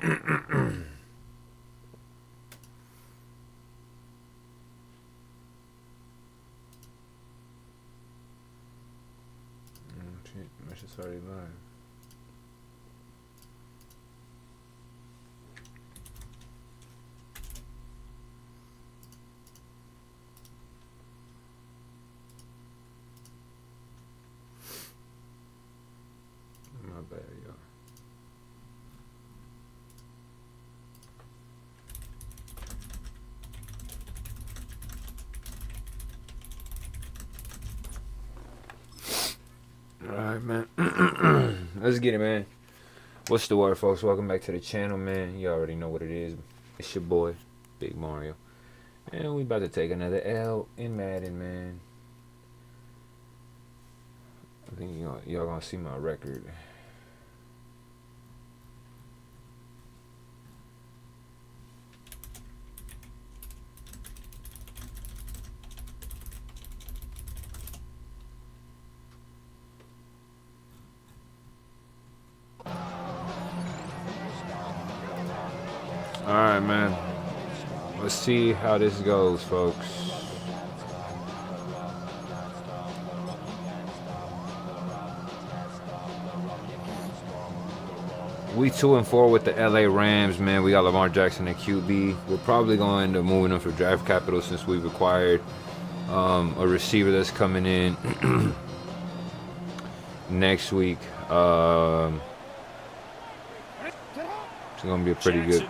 Match is already live. My bad, y'all. Alright, man. Let's get it, man. What's the word, folks? Welcome back to the channel, man. You already know what it is. It's your boy, Big Mario. And we about to take another L in Madden, man. I think y'all gonna see my record. Alright, man. Let's see how this goes, folks. We 2-4 with the LA Rams, man. We got Lamar Jackson at QB. We're probably going to end up moving him for draft capital since we've acquired a receiver that's coming in next week. It's going to be a pretty good.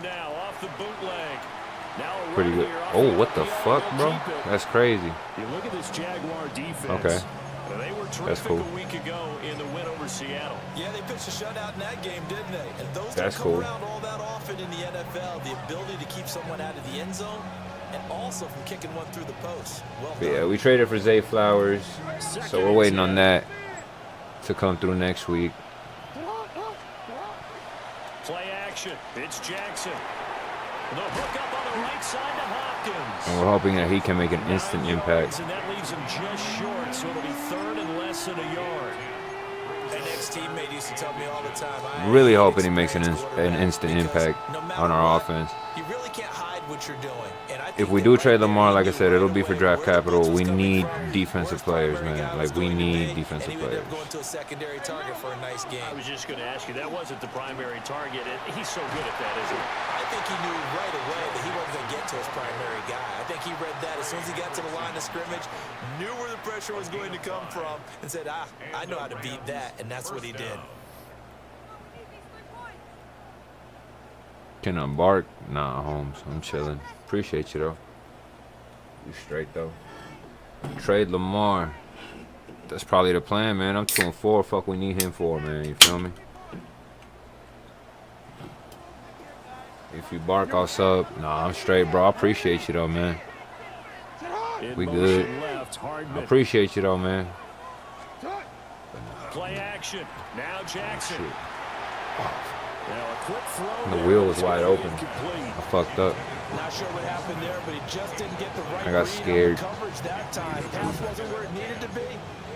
Oh, what the fuck, bro? That's crazy. You look at this Jaguar defense. Okay. They were That's cool. a week ago in the win over Seattle. Yeah, they pitched a shutout in that game, didn't they? And those That's don't come cool. around all that often in the NFL. The ability to keep someone out of the end zone and also from kicking one through the post. Well done. Yeah, we traded for Zay Flowers, so we're waiting on that to come through next week. Play action. It's Jackson. The hook up on the right side to Hopkins. And we're hoping that he can make an instant impact. And that leaves him just short, so it'll be third and less than a yard. An ex-teammate used to tell me all the time. Really hoping he makes an instant impact on our offense. You really can't hide what you're doing. And I think If we do trade Lamar, like I said, it'll be for draft capital. We need defensive players, man. Like, we need defensive players. Going to a secondary target for a nice game. I was just going to ask you, that wasn't the primary target. He's so good at that, isn't he? I think he knew right away that he wasn't going to get to his primary guy. I think he read that as soon as he got to the line of scrimmage, knew where the pressure was going to come from, and said, I know how to beat that, and that's what he did. Can I bark? Nah, Holmes. I'm chilling. Appreciate you, though. You straight, though. Trade Lamar. That's probably the plan, man. I'm 2-4. Fuck, we need him for, man. You feel me? If you bark, I'll sub. Nah, I'm straight, bro. I appreciate you, though, man. We good. I appreciate you, though, man. Play action. Now Jackson. The wheel was wide open. I fucked up. Not sure what happened there, but he just didn't get the right I got scared. coverage that time. Pass wasn't where it needed to be,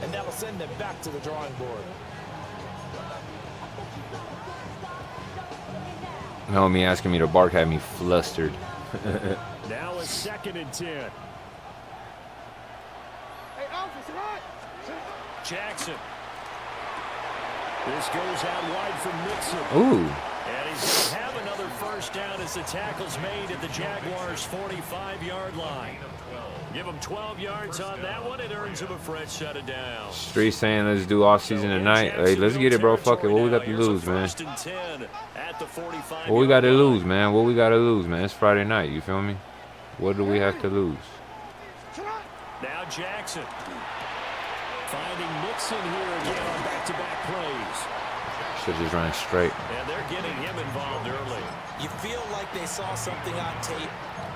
and that'll send them back to the drawing board. Homie asking me to bark had me flustered. Now a 2nd and 10. Jackson. This goes out wide for Mixon. Ooh. And he's going to have another first down as the tackle's made at the Jaguars' 45-yard line. Give him 12 yards on that one. It earns him a fresh set of downs. Street saying let's do off-season tonight. Hey, let's get it, bro. Fuck it. What we got to lose, man? What we got to lose, man? What we got to lose, man? It's Friday night. You feel me? What do we have to lose? Now Jackson. Finding Mixon here again on back-to-back plays. Should just run straight. And they're getting him involved early. You feel like they saw something on tape,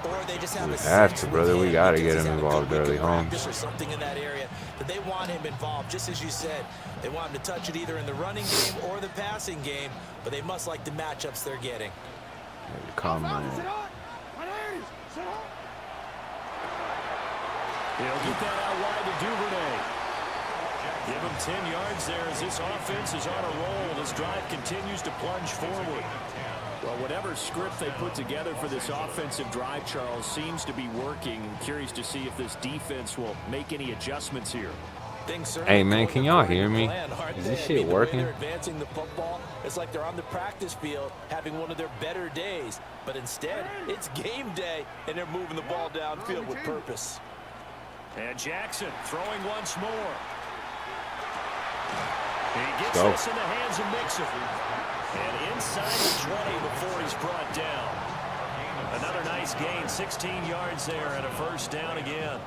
or they just have We a have sense to, brother. with We him got to because get he's him had a good involved week of early, Holmes. practice or something in that area that they want him involved. Just as you said, they want him to touch it either in the running game or the passing game, but they must like the matchups they're getting. Come on. He'll get that out wide to Duvernay. Give him 10 yards there as this offense is on a roll. This drive continues to plunge forward. Well, whatever script they put together for this offensive drive, Charles, seems to be working. I'm curious to see if this defense will make any adjustments here. Hey, man, can y'all hear me? Is this shit working? They're advancing the football. It's like they're on the practice field having one of their better days. But instead, it's game day, and they're moving the ball downfield with purpose. And Jackson throwing once more. He gets this in the hands of Mixon. And inside the 20 before he's brought down. Another nice gain, 16 yards there and a first down again.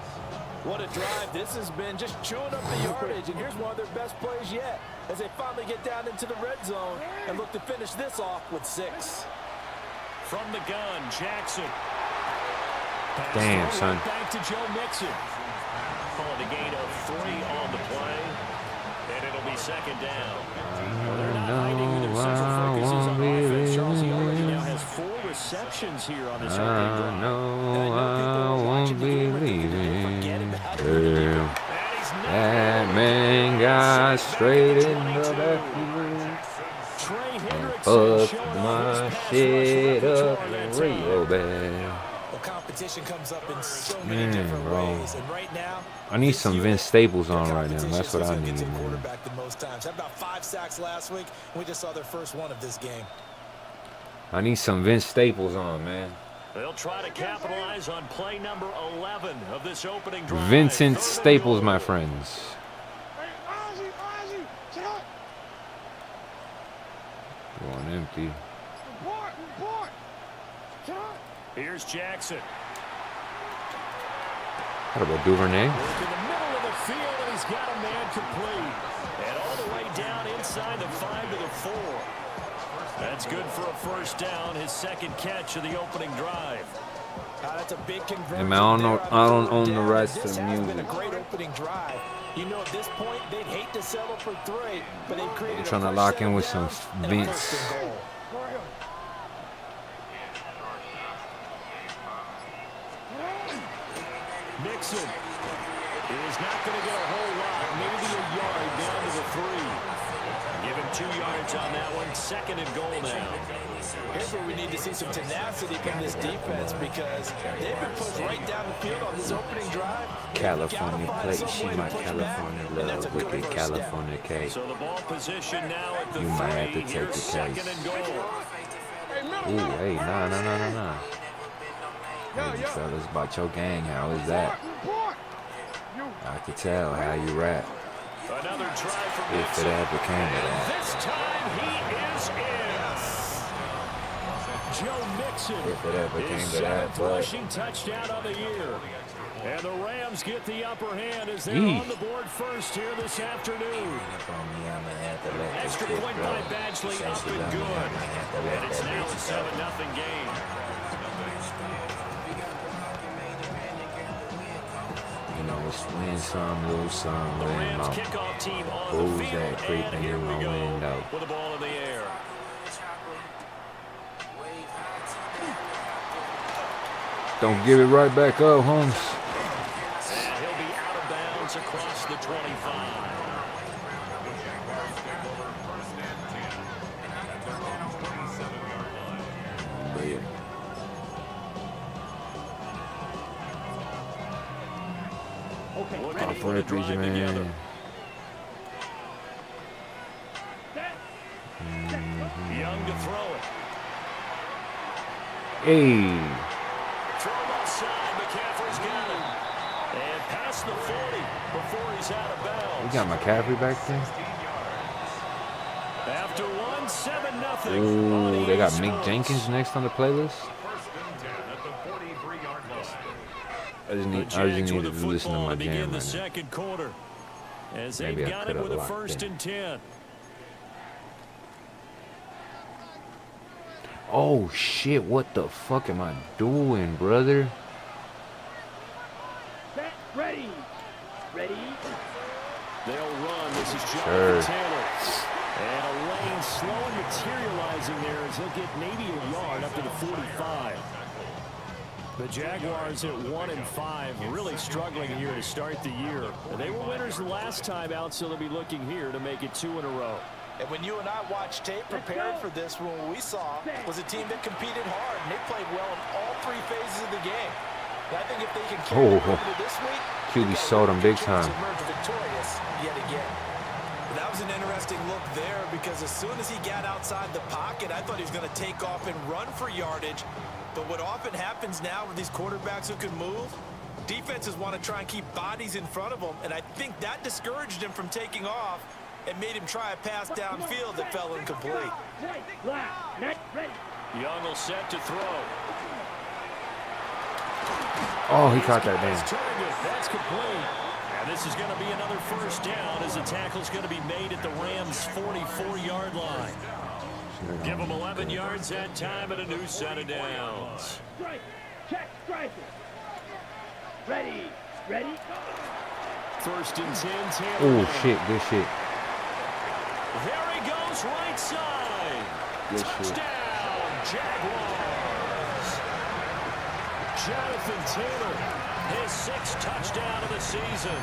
What a drive this has been, just chewing up the yardage. And here's one of their best plays yet as they finally get down into the red zone and look to finish this off with 6. From the gun, Jackson. Damn, son. Back to Joe Mixon. Calling a gain of 3 on the play. And it'll be second down. Well, they're not hiding who their central focus is on offense. Charles, he already now has 4 receptions here on this opening drive. I won't believe it. That man got straight in the backfield and fucked my shit up real bad. Competition comes up in so many different ways, and right now I need some Vince Staples on right now. That's what I need. Quarterback the most times. Had about 5 sacks last week. We just saw their first one of this game. I need some Vince Staples on, man. They'll try to capitalize on play number 11 of this opening drive. Vincent Staples, my friends. Going empty. Here's Jackson. What about Duvernay? Work in the middle of the field, and he's got a man complete. And all the way down inside the 5 to the 4. That's good for a first down, his second catch of the opening drive. That's a big conversion. Hey, man, I don't own the rights to the music. Been a great opening drive. You know, at this point, they'd hate to settle for 3, but they've created They're trying to lock in with some Vince. Mixon is not going to get a whole lot, maybe a yard down to the 3. Give him 2 yards on that one, second and goal now. Here's where we need to see some tenacity from this defense because they've been pushed right down the field on this opening drive. California plate, she my California love with the California cake. So the ball position now at the 3. You might have to take the Second case. and goal. Ooh, hey, nah. Hey, fellas, about your gang, how is that? I could tell how you rap. Another try from If it ever came to that. This time he is in. Joe Mixon. If it ever came his to that, 7th but rushing touchdown of the year. And the Rams get the upper hand as they're on the board first here this afternoon. Extra point by Badgley up and good. And it's now a 7-0 game. you know, it's win some, lose some, The win Rams more. kickoff team on Who's the field, that creeping and here in we my go window? with the ball in the air. Don't give it right back up, Holmes. And he'll be out of bounds across the 25. Off for it, PG, man. Young to throw it. Hey. Throw outside. McCaffrey's got it. And past the 40 before he's out of bounds. We got McCaffrey back there. After one, 7-0. Ooh, they got Mick Jenkins next on the playlist. I just need to listen to my jam right now. Second quarter. As Maybe they've I got could it have with a locked first in. and 10. Oh shit! What the fuck am I doing, brother? Ready. They'll run. This is Sure. Jonathan Taylor. And a lane slowly materializing there as he'll get maybe a yard up to the 45. The Jaguars at 1-5, really struggling here to start the year. They were winners the last time out, so they'll be looking here to make it 2 in a row. And when you and I watched tape prepared for this, what we saw was a team that competed hard, and they played well in all three phases of the game. And I think if they can carry it over to this week, QB sold them big time. emerge victorious yet again. But that was an interesting look there because as soon as he got outside the pocket, I thought he was going to take off and run for yardage. But what often happens now with these quarterbacks who can move, defenses want to try and keep bodies in front of them, and I think that discouraged him from taking off and made him try a pass downfield that fell incomplete. Young will set to throw. Oh, he caught that damn. That's complete. And this is going to be another first down as the tackle's going to be made at the Rams' 44-yard line. Give them 11 yards that time and a new set of downs. Strike. Ready. First and 10. Oh, shit. Good shit. There he goes, right side. Good shit. Touchdown, Jaguars. Jonathan Taylor, his 6th touchdown of the season.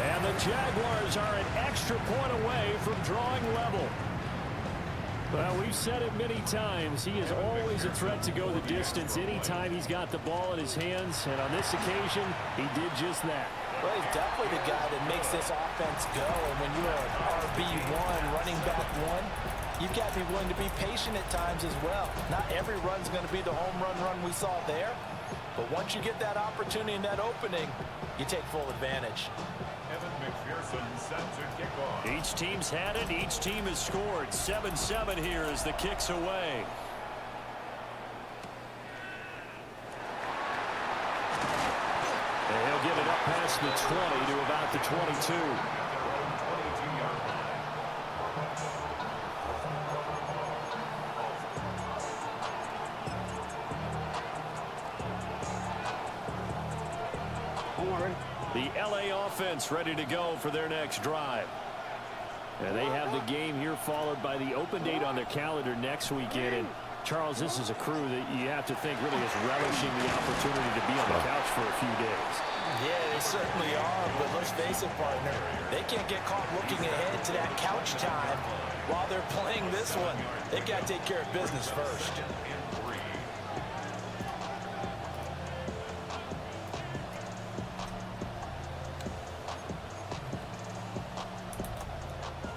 And the Jaguars are an extra point away from drawing level. Well, we've said it many times. He is always a threat to go the distance anytime he's got the ball in his hands. And on this occasion, he did just that. Well, he's definitely the guy that makes this offense go. And when you're an RB1, running back one, you've got to be willing to be patient at times as well. Not every run's going to be the home run we saw there. But once you get that opportunity and that opening, you take full advantage. Each team's had it. Each team has scored. 7-7 here as the kick's away. And he'll get it up past the 20 to about the 22. The LA offense ready to go for their next drive. And they have the game here followed by the open date on their calendar next weekend. And Charles, this is a crew that you have to think really is relishing the opportunity to be on the couch for a few days. Yeah, they certainly are, but let's face it, partner. They can't get caught looking ahead to that couch time while they're playing this one. They got to take care of business first.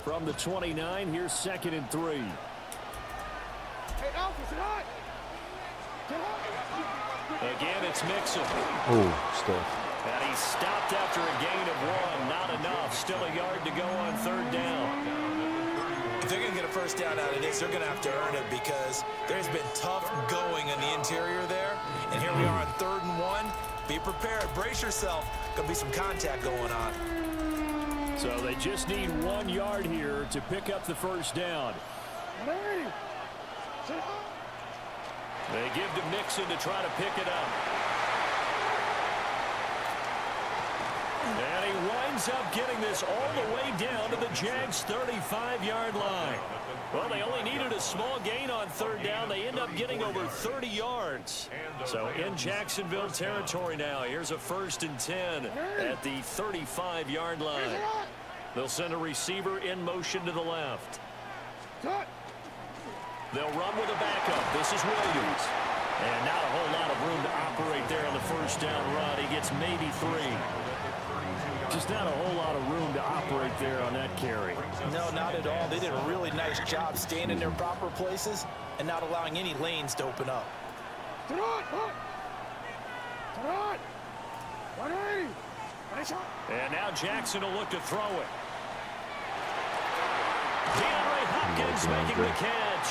From the 29, here's 2nd and 3. Again, it's Mixon. Oh, stuff. And he's stopped after a gain of 1. Not enough. Still a yard to go on 3rd down. If they're going to get a first down out of this, they're going to have to earn it because there's been tough going in the interior there. And here we are on 3rd and 1. Be prepared. Brace yourself. Going to be some contact going on. So they just need 1 yard here to pick up the first down. They give to Mixon to try to pick it up. And he winds up getting this all the way down to the Jags' 35-yard line. Well, they only needed a small gain on 3rd down. They end up getting over 30 yards. So in Jacksonville territory now. Here's a 1st and 10 at the 35-yard line. They'll send a receiver in motion to the left. They'll run with a backup. This is Williams. And not a whole lot of room to operate there on the first down run. He gets maybe 3. Just not a whole lot of room to operate there on that carry. No, not at all. They did a really nice job staying in their proper places and not allowing any lanes to open up. And now Jackson will look to throw it. DeAndre Hopkins making the catch.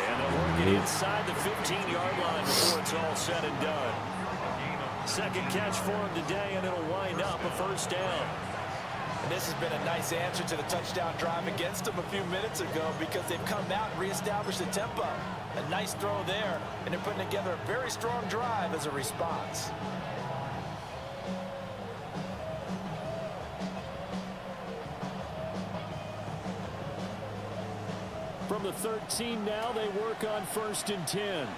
And they'll work it inside the 15-yard line before it's all said and done. 2nd catch for him today, and it'll wind up a first down. And this has been a nice answer to the touchdown drive against them a few minutes ago because they've come out and reestablished the tempo. A nice throw there, and they're putting together a very strong drive as a response. From the 13 now, they work on 1st and 10.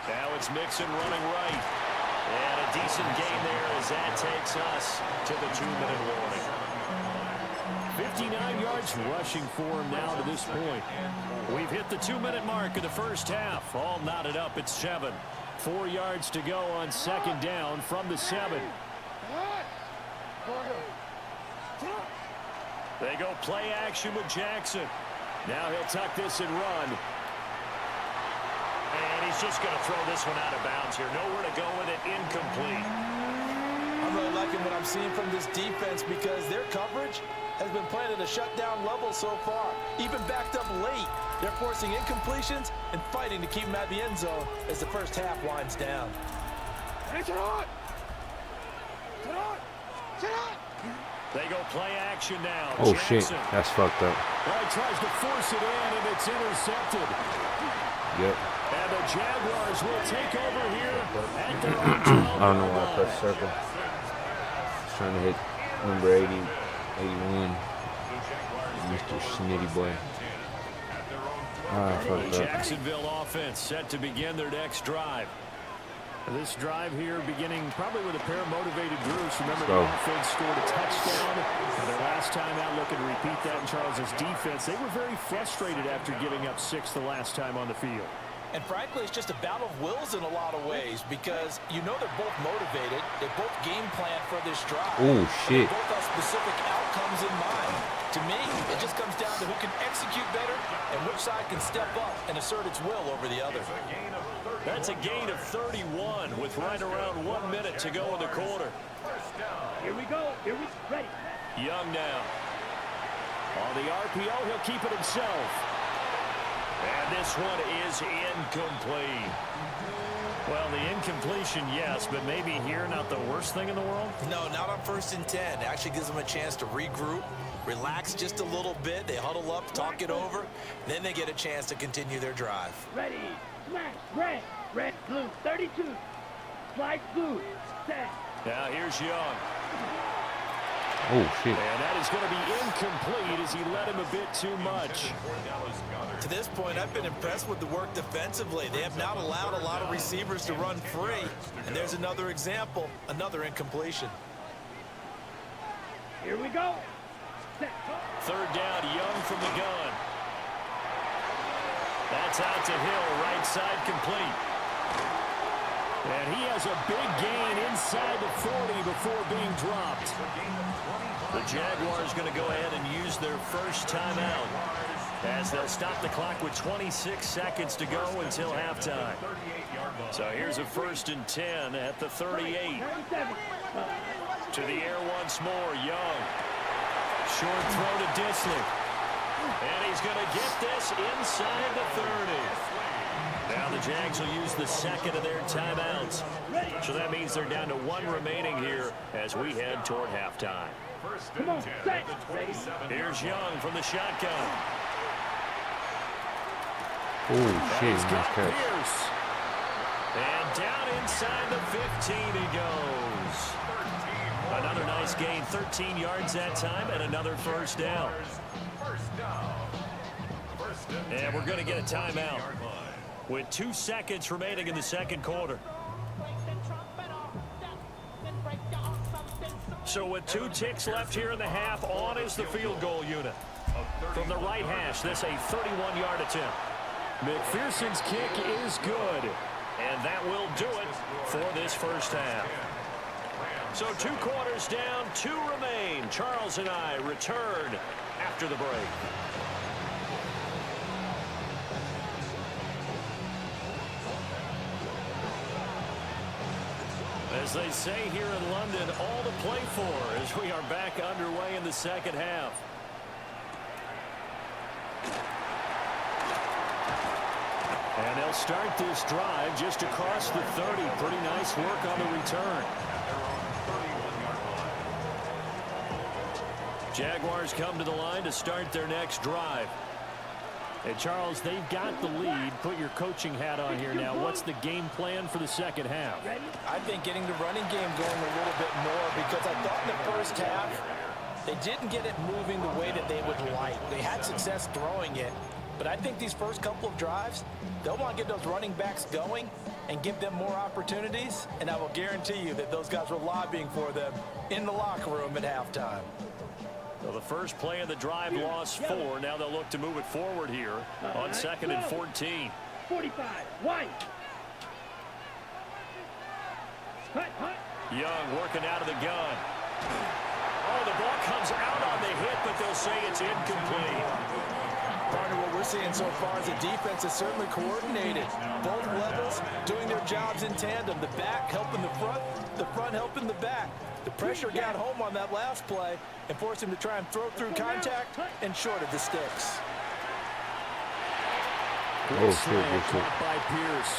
Now it's Mixon running right. And a decent gain there as that takes us to the 2-minute warning. 59 yards rushing for him now to this point. We've hit the 2-minute mark of the first half. All knotted up at 7. 4 yards to go on second down from the 7. They go play action with Jackson. Now he'll tuck this and run. And he's just going to throw this one out of bounds here. Nowhere to go with it. Incomplete. I'm really liking what I'm seeing from this defense because their coverage has been playing at a shutdown level so far. Even backed up late, they're forcing incompletions and fighting to keep them at the end zone as the first half winds down. They go play action now. Oh, Jackson. shit. That's fucked up. Well, he tries to force it in, and it's intercepted. Yep. And the Jaguars will take over here at their own 12. I don't know why I pressed circle. Just trying to hit number 80, 81. Mr. Snitty boy. Ah, fucked up. Jacksonville offense set to begin their next drive. This drive here beginning probably with a pair of motivated groups. Remember, the offense scored a touchdown. And their last time out, looking to repeat that in Charles's defense. They were very frustrated after giving up 6 the last time on the field. And frankly, it's just a battle of wills in a lot of ways because you know they're both motivated. They both game plan for this drive. Oh, shit. They both have specific outcomes in mind. To me, it just comes down to who can execute better and which side can step up and assert its will over the other. That's a gain of 31 with right around 1 minute to go in the quarter. Here we go. Here we ready. Young now. On the RPO, he'll keep it himself. And this one is incomplete. Well, the incompletion, yes, but maybe here not the worst thing in the world? No, not on 1st and 10. It actually gives them a chance to regroup, relax just a little bit. They huddle up, talk it over. Then they get a chance to continue their drive. Ready. Smash. Red. Red. Blue. 32. Slide blue. Set. Now here's Young. Oh, shit. And that is going to be incomplete as he led him a bit too much. To this point, I've been impressed with the work defensively. They have not allowed a lot of receivers to run free. And there's another example, another incompletion. Here we go. Set. 3rd down, Young from the gun. That's out to Hill, right side complete. And he has a big gain inside the 40 before being dropped. The Jaguars going to go ahead and use their first timeout as they'll stop the clock with 26 seconds to go until halftime. So here's a 1st and 10 at the 38. To the air once more, Young. Short throw to Disley. And he's going to get this inside the 30. Now the Jags will use the 2nd of their timeouts. So that means they're down to 1 remaining here as we head toward halftime. Come on, set. Here's Young from the shotgun. Oh, shit. He's Nice got catch. Pierce. And down inside the 15 he goes. Another nice gain, 13 yards that time, and another 1st down. And we're going to get a timeout with 2 seconds remaining in the 2nd quarter. So with 2 ticks left here in the half, on is the field goal unit. From the right hash, this a 31-yard attempt. McPherson's kick is good, and that will do it for this first half. So 2 quarters down, 2 remain. Charles and I return after the break. As they say here in London, all to play for as we are back underway in the 2nd half. And they'll start this drive just across the 30. Pretty nice work on the return. Jaguars come to the line to start their next drive. And Charles, they've got the lead. Put your coaching hat on here now. What's the game plan for the 2nd half? I think getting the running game going a little bit more because I thought in the first half they didn't get it moving the way that they would like. They had success throwing it, but I think these first couple of drives, they'll want to get those running backs going and give them more opportunities, and I will guarantee you that those guys were lobbying for them in the locker room at halftime. Well, the first play of the drive lost 4. Now they'll look to move it forward here on 2nd and 14. 45, white. Hut, hut. Young working out of the gun. Oh, the ball comes out on the hit, but they'll say it's incomplete. Partner, what we're seeing so far is the defense is certainly coordinated. Both levels doing their jobs in tandem. The back helping the front helping the back. The pressure got home on that last play and forced him to try and throw through contact and short of the sticks. Good slam caught by Pierce.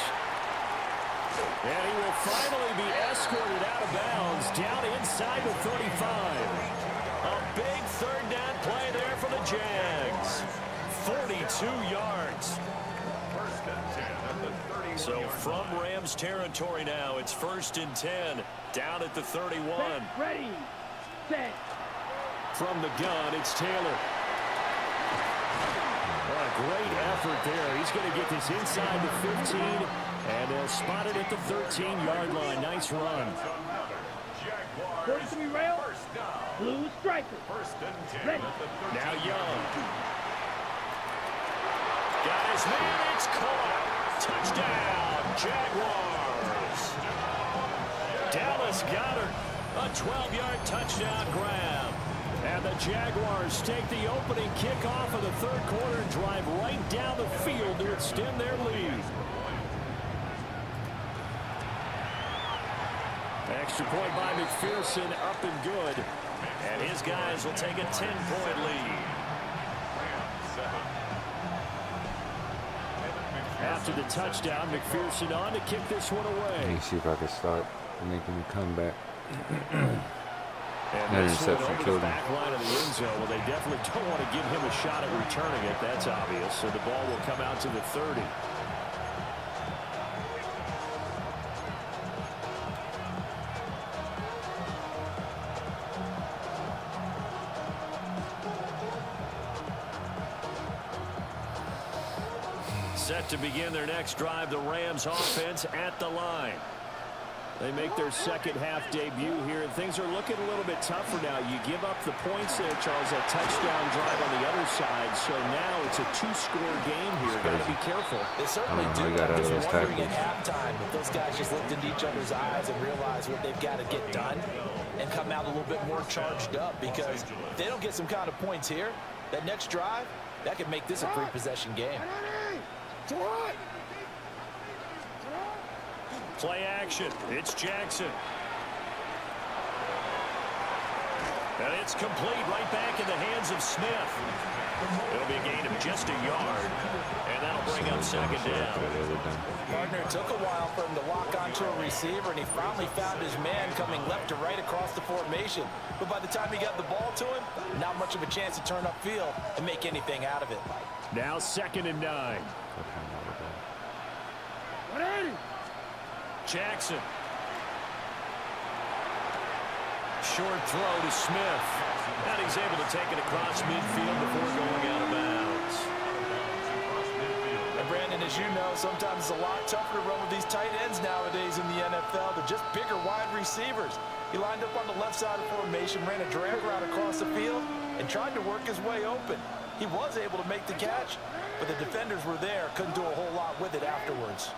And he will finally be escorted out of bounds down inside the 35. A big third down play there for the Jags. 42 yards. So from Rams territory now, it's 1st and 10, down at the 31. Ready, set. From the gun, it's Taylor. What a great effort there. He's going to get this inside the 15, and they'll spot it at the 13-yard line. Nice run. 43 rail, blue striker. Ready. Now Young. Got his man, it's caught. Touchdown, Jaguars. Dallas Goedert, a 12-yard touchdown grab. And the Jaguars take the opening kickoff of the third quarter and drive right down the field to extend their lead. Extra point by McPherson, up and good. And his guys will take a 10-point lead. After the touchdown, McPherson on to kick this one away. Let me see if I can start making a comeback. And That this one interception over the killed him. back line of the end zone. Well, they definitely don't want to give him a shot at returning it. That's obvious. So the ball will come out to the 30. Set to begin their next drive, the Rams offense at the line. They make their second half debut here, and things are looking a little bit tougher now. You give up the points there, Charles, that touchdown drive on the other side. So now it's a 2-score game here. Got to be careful. They certainly do. I'm just wondering at halftime if those guys just looked into each other's eyes and realize what they've got to get done and come out a little bit more charged up, because if they don't get some kind of points here, that next drive, that could make this a 3-possession game. Play action. It's Jackson. And it's complete right back in the hands of Smith. It'll be a gain of just a yard. And that'll bring up second down. Partner, it took a while for him to lock onto a receiver, and he finally found his man coming left to right across the formation. But by the time he got the ball to him, not much of a chance to turn upfield and make anything out of it. Now 2nd and 9. Jackson. Short throw to Smith. And he's able to take it across midfield before going out of bounds. And Brandon, as you know, sometimes it's a lot tougher to run with these tight ends nowadays in the NFL. They're just bigger wide receivers. He lined up on the left side of formation, ran a drag route across the field, and tried to work his way open. He was able to make the catch, but the defenders were there, couldn't do a whole lot with it afterwards.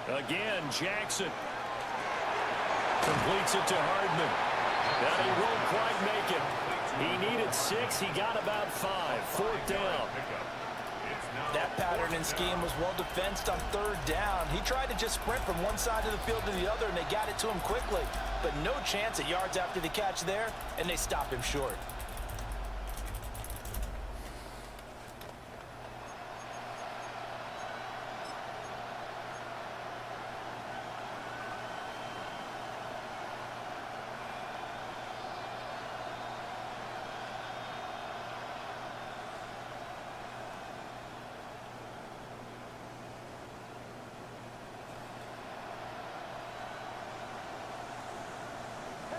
Again, Jackson completes it to Hardman. And he won't quite make it. He needed 6. He got about 5. 4th down. That pattern and scheme was well defensed on 3rd down. He tried to just sprint from one side of the field to the other, and they got it to him quickly. But no chance at yards after the catch there, and they stopped him short.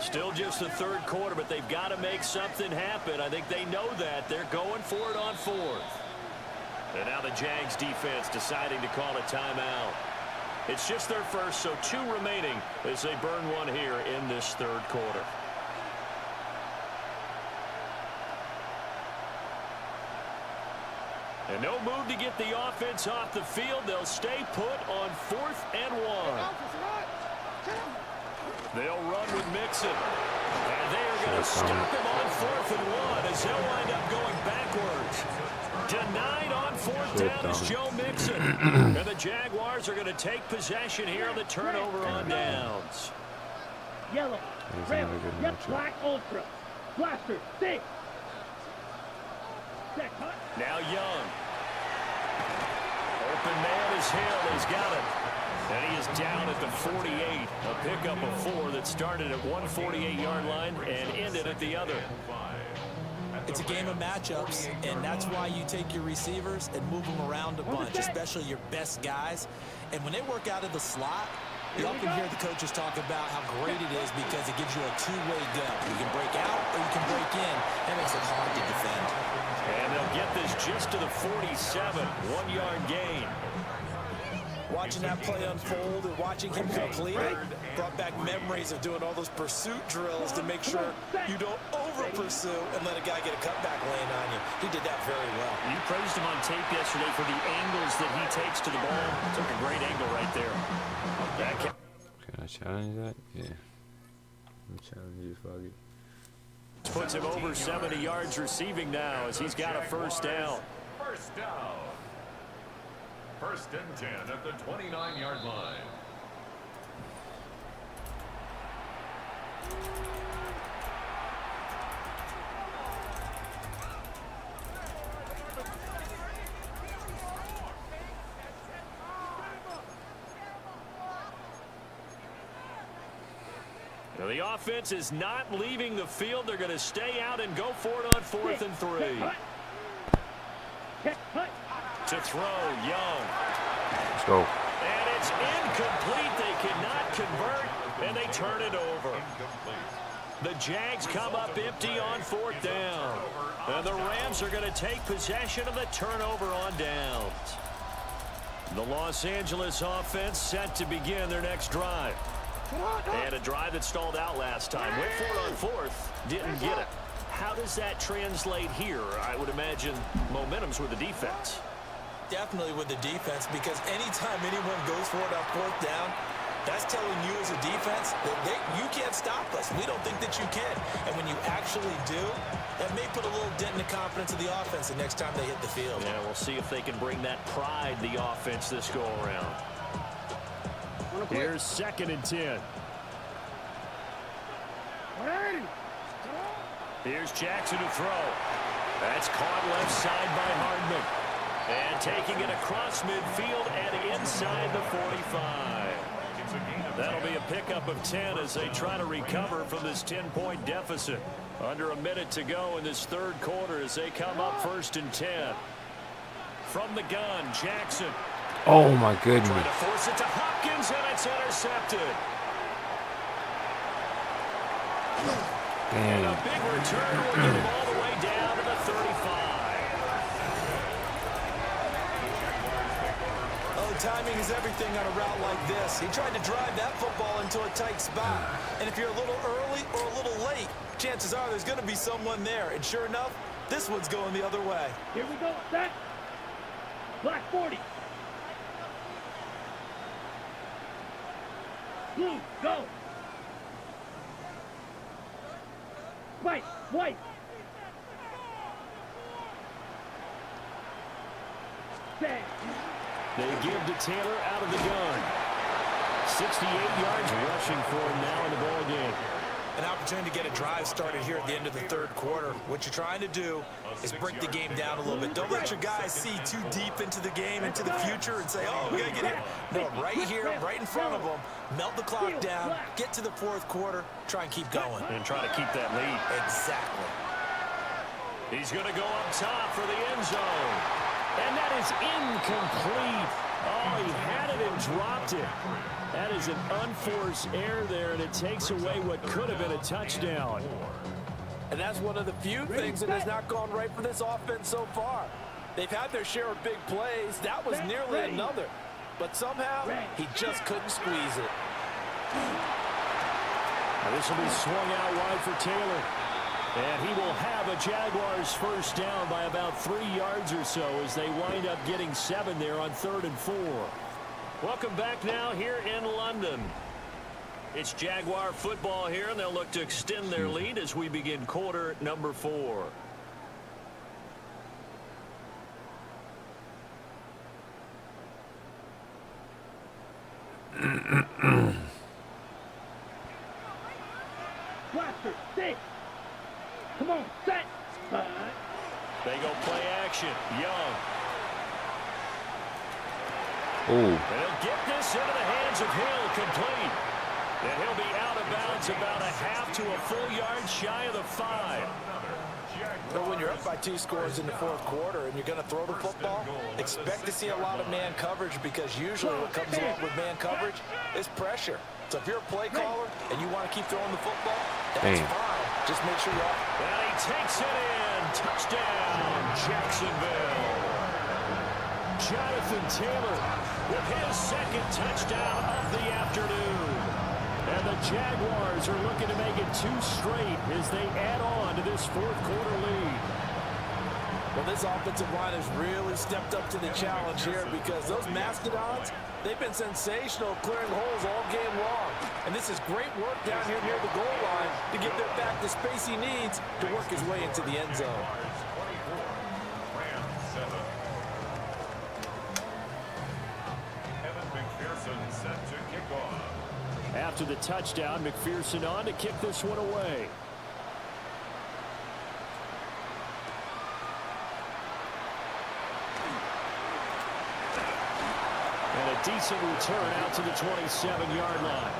Still just the third quarter, but they've got to make something happen. I think they know that. They're going for it on 4th. And now the Jags defense deciding to call a timeout. It's just their first, so 2 remaining as they burn one here in this third quarter. And no move to get the offense off the field. They'll stay put on 4th and 1. They'll run with Mixon. And they are going to stop him on 4th and 1 as they'll wind up going backwards. Denied on 4th down is Joe Mixon. And the Jaguars are going to take possession here on the turnover on downs. Yellow, red, yep, black, ultra, blaster, 6. Now Young. Open man is Hill. He's got it. And he is down at the 48. A pickup of 4 that started at 148-yard line and ended at the other. It's a game of matchups, and that's why you take your receivers and move them around a bunch, especially your best guys. And when they work out of the slot, you often hear the coaches talk about how great it is because it gives you a two-way go. You can break out or you can break in. That makes it hard to defend. And they'll get this just to the 47, 1-yard gain. Watching that play unfold and watching him complete it brought back memories of doing all those pursuit drills to make sure you don't over-pursue and let a guy get a cutback lane on you. He did that very well. You praised him on tape yesterday for the angles that he takes to the ball. Took a great angle right there. Can I challenge that? Yeah. I'm challenging you, fuck it. Puts him over 70 yards receiving now as he's got a first down. First down. 1st and 10 at the 29-yard line. Now the offense is not leaving the field. They're going to stay out and go for it on 4th and 3. To throw, Young. Let's go. And it's incomplete. They cannot convert, and they turn it over. The Jags come up empty on 4th down. And the Rams are going to take possession of the turnover on downs. The Los Angeles offense set to begin their next drive. And a drive that stalled out last time. Went for it on 4th, didn't get it. How does that translate here? I would imagine momentum's with the defense. Definitely with the defense, because anytime anyone goes for it on 4th down, that's telling you as a defense that you can't stop us. We don't think that you can. And when you actually do, that may put a little dent in the confidence of the offense the next time they hit the field. Yeah, we'll see if they can bring that pride, the offense, this go around. Here's 2nd and 10. Here's Jackson to throw. That's caught left side by Hardman. And taking it across midfield and inside the 45. That'll be a pickup of 10 as they try to recover from this 10-point deficit. Under a minute to go in this third quarter as they come up 1st and 10. From the gun, Jackson. Oh my goodness. Trying to force it to Hopkins, and it's intercepted. And a big return will get him all the way down to the 35. Oh, timing is everything on a route like this. He tried to drive that football into a tight spot. And if you're a little early or a little late, chances are there's going to be someone there. And sure enough, this one's going the other way. Here we go. Set. Black 40. Blue, go. White. Set. They give to Taylor out of the gun. 68 yards rushing for him now in the ball game. An opportunity to get a drive started here at the end of the third quarter. What you're trying to do is break the game down a little bit. Don't let your guys see too deep into the game, into the future, and say, oh, we got to get here. No, right here, right in front of them. Melt the clock down, get to the 4th quarter, try and keep going. And try to keep that lead. Exactly. He's going to go up top for the end zone. And that is incomplete. Oh, he had it and dropped it. That is an unforced error there, and it takes away what could have been a touchdown. And that's one of the few things that has not gone right for this offense so far. They've had their share of big plays. That was nearly another. but somehow he just couldn't squeeze it. Now this will be swung out wide for Taylor. And he will have a Jaguars first down by about 3 yards or so as they wind up getting 7 there on 3rd and 4. Welcome back now here in London. It's Jaguar football here, and they'll look to extend their lead as we begin quarter number 4. Blaster, 6. Come on, set. They go play action. Young. Oh. And he'll get this into the hands of Hill, complete. And he'll be out of bounds about a half to a full yard shy of the 5. But when you're up by 2 scores in the 4th quarter and you're going to throw the football, expect to see a lot of man coverage, because usually what comes along with man coverage is pressure. So if you're a play caller and you want to keep throwing the football, that's fine. Just make sure you're off. And he takes it in. Touchdown, Jacksonville. Jonathan Taylor with his 2nd touchdown of the afternoon. And the Jaguars are looking to make it 2 straight as they add on to this 4th quarter lead. Well, this offensive line has really stepped up to the challenge here, because those Mastodons, they've been sensational clearing holes all game long. And this is great work down here near the goal line to give their back the space he needs to work his way into the end zone. After the touchdown, McPherson on to kick this one away. And a decent return out to the 27-yard line.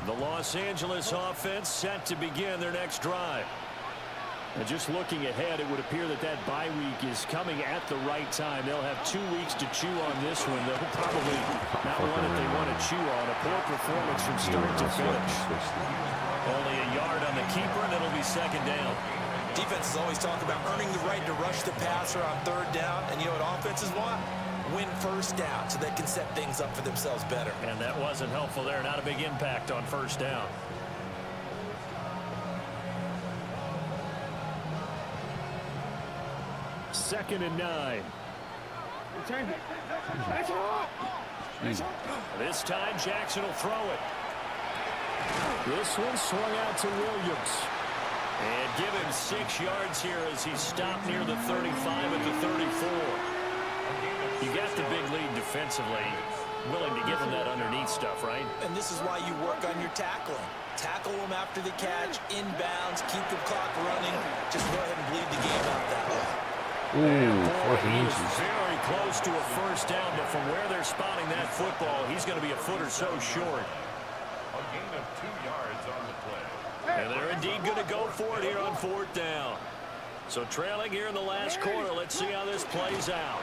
The Los Angeles offense set to begin their next drive. And just looking ahead, it would appear that that bye week is coming at the right time. They'll have 2 weeks to chew on this one. They'll probably not one that they want to chew on. A poor performance from start to finish. Only a yard on the keeper, and it'll be 2nd down. Defenses always talk about earning the right to rush the passer on 3rd down. And you know what offenses want? Win 1st down so they can set things up for themselves better. And that wasn't helpful there. Not a big impact on 1st down. Second and 9. This time Jackson will throw it. This one swung out to Williams. And give him 6 yards here as he stopped near the 35 at the 34. You got the big lead defensively. Willing to give him that underneath stuff, right? And this is why you work on your tackling. Tackle them after the catch, inbounds, keep the clock running. Just go ahead and bleed the game out that way. Ooh, 14 He inches. was very close to a 1st down, but from where they're spotting that football, he's going to be a foot or so short. A gain of 2 yards on the play. And they're indeed going to go for it here on 4th down. So trailing here in the last quarter, let's see how this plays out.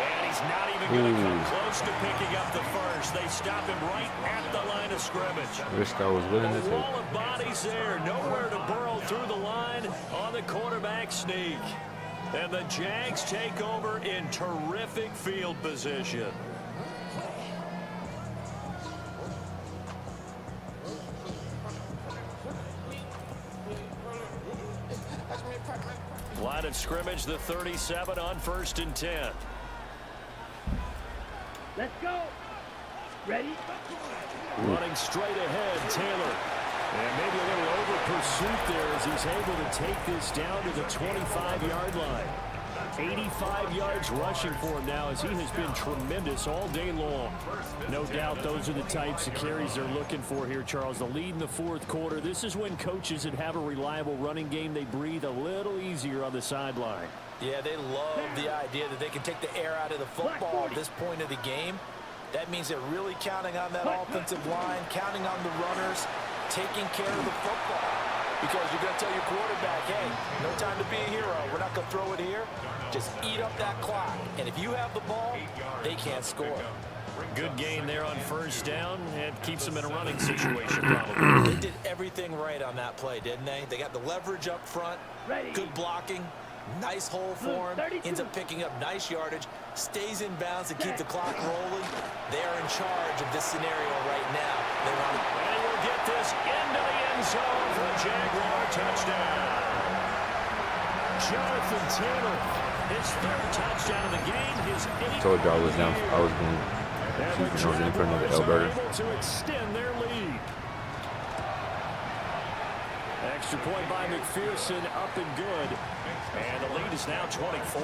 And he's not even going to come close to picking up the first. They stop him right at the line of scrimmage. Risk I was willing to A take. wall of bodies there. Nowhere to burrow through the line on the quarterback sneak. And the Jags take over in terrific field position. Line of scrimmage, the 37 on 1st and 10. Let's go. Ready? Running straight ahead, Taylor. And maybe a little over pursuit there as he's able to take this down to the 25-yard line. 85 yards rushing for him now as he has been tremendous all day long. No doubt those are the types of carries they're looking for here, Charles. The lead in the 4th quarter. This is when coaches that have a reliable running game, they breathe a little easier on the sideline. Yeah, they love the idea that they can take the air out of the football at this point of the game. That means they're really counting on that offensive line, counting on the runners, taking care of the football. Because you're going to tell your quarterback, hey, no time to be a hero. We're not going to throw it here. Just eat up that clock. And if you have the ball, they can't score. Good gain there on first down, and keeps them in a running situation probably. They did everything right on that play, didn't they? They got the leverage up front, good blocking, nice hole for him, ends up picking up nice yardage, stays in bounds to keep the clock rolling. They are in charge of this scenario right now. They want to... And he will get this into the end zone for a Jaguar touchdown. Jonathan Taylor, his third touchdown of the game, his eighth. Told y'all I was down. I was going to keep nose in front of the L burger. Able to extend their lead. Extra point by McPherson, up and good. And the lead is now 24.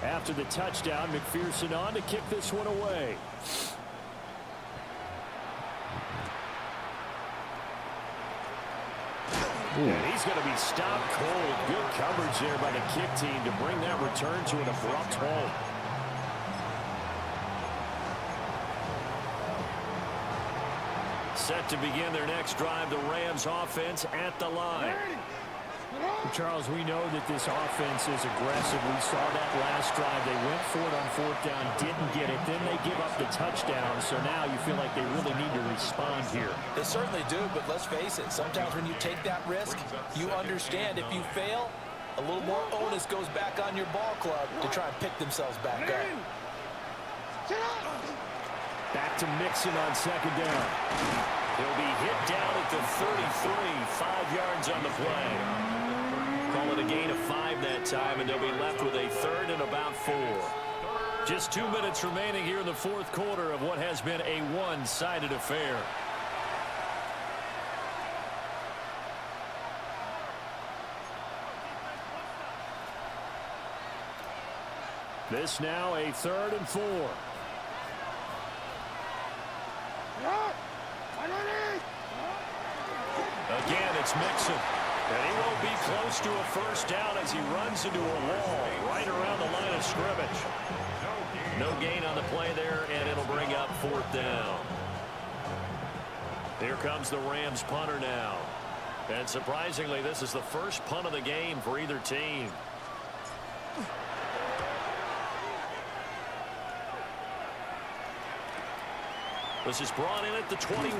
After the touchdown, McPherson on to kick this one away. And he's going to be stopped cold. Good coverage there by the kick team to bring that return to an abrupt halt. Set to begin their next drive, the Rams offense at the line. Charles, we know that this offense is aggressive. We saw that last drive. They went for it on fourth down, didn't get it. Then they give up the touchdown. So now you feel like they really need to respond here. They certainly do, but let's face it. Sometimes when you take that risk, you understand if you fail, a little more onus goes back on your ball club to try and pick themselves back up. Back to Mixon on second down. He'll be hit down at the 33, 5 yards on the play. Call it a gain of 5 that time, and they'll be left with a third and about 4. Just 2 minutes remaining here in the fourth quarter of what has been a one-sided affair. This now a 3rd and 4. Again, it's Mixon. And he won't be close to a first down as he runs into a wall right around the line of scrimmage. No gain on the play there, and it'll bring up 4th down. Here comes the Rams punter now. And surprisingly, this is the first punt of the game for either team. This is brought in at the 21.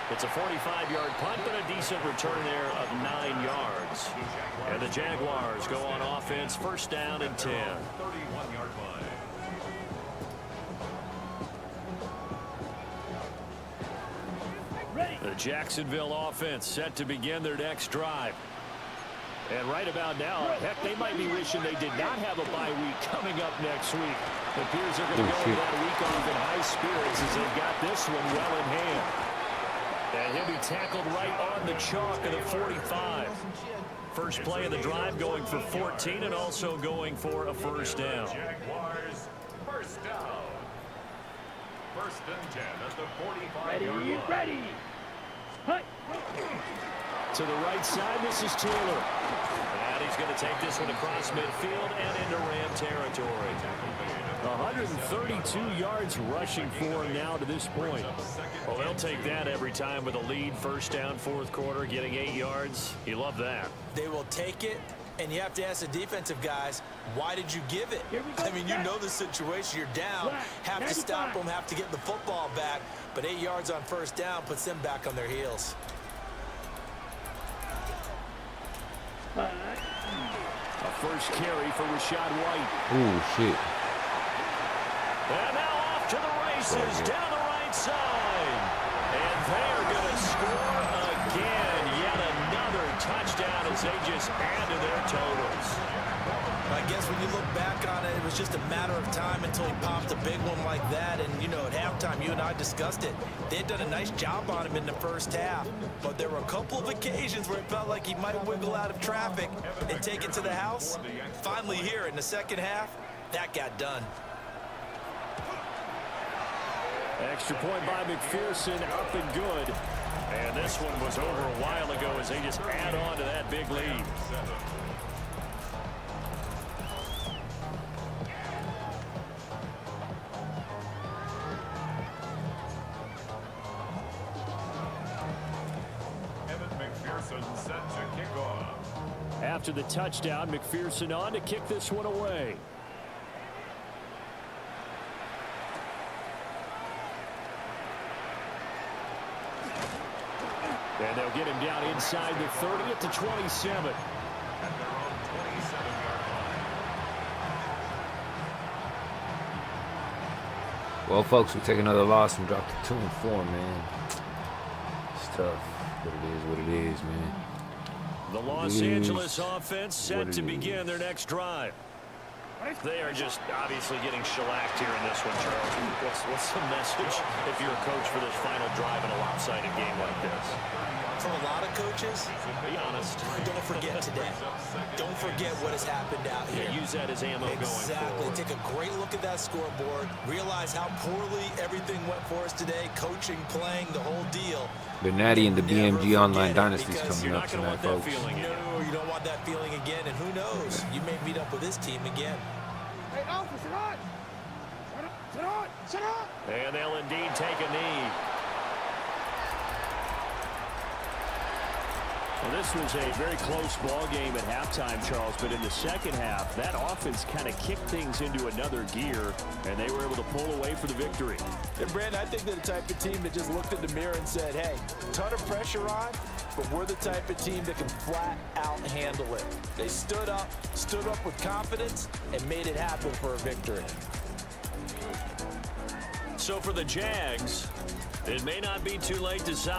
It's a 45-yard punt, but a decent return there of 9 yards. And the Jaguars go on offense, first down and 10. 31-yard line. The Jacksonville offense set to begin their next drive. And right about now, heck, they might be wishing they did not have a bye week coming up next week. It appears they're going to go that week off in high spirits as they've got this one well in hand. And he'll be tackled right on the chalk of the 45. First play of the drive going for 14 and also going for a first down. Jaguars, first down. 1st and 10 at the 45-yard line. Ready. Hut. To the right side, this is Taylor. And he's going to take this one across midfield and into Ram territory. 132 yards rushing for him now to this point. Well, they'll take that every time with a lead. First down, fourth quarter, getting 8 yards. You love that. They will take it, and you have to ask the defensive guys, why did you give it? I mean, you know the situation. You're down, have to stop them, have to get the football back. But 8 yards on first down puts them back on their heels. A first carry for Rashad White. Oh, shit. And now off to the races down the right side. And they are going to score again. Yet another touchdown as they just add to their totals. I guess when you look back on it, it was just a matter of time until he popped a big one like that. And, you know, at halftime, you and I discussed it. They had done a nice job on him in the first half. But there were a couple of occasions where it felt like he might wiggle out of traffic and take it to the house. Finally here in the second half, that got done. Extra point by McPherson, up and good. And this one was over a while ago as they just add on to that big lead. McPherson set to kick off. After the touchdown, McPherson on to kick this one away. And they'll get him down inside the 30 at the 27. Well, folks, we take another loss and drop to 2-4, man. It's tough, but it is what it is, man. The Los Angeles offense set to begin their next drive. They are just obviously getting shellacked here in this one, Charles. What's the message if you're a coach for this final drive in a lopsided game like this? For a lot of coaches, Be honest. don't forget today. Don't forget what has happened out here. Yeah, use that as ammo going Exactly. forward. Take a great look at that scoreboard. Realize how poorly everything went for us today. Coaching, playing, the whole deal. The Natty and the BMG Never Online forget it, Dynasty is because coming you're up not gonna tonight, want that folks. feeling again. No, you don't want that feeling again. And who knows? You may meet up with this team again. Hey, Alpha, sit on! Sit on! Sit on! And they'll indeed take a knee. Well, this was a very close ball game at halftime, Charles, but in the second half, that offense kind of kicked things into another gear, and they were able to pull away for the victory. And Brandon, I think they're the type of team that just looked in the mirror and said, hey, ton of pressure on, but we're the type of team that can flat out handle it. They stood up with confidence, and made it happen for a victory. So for the Jags, it may not be too late to solve.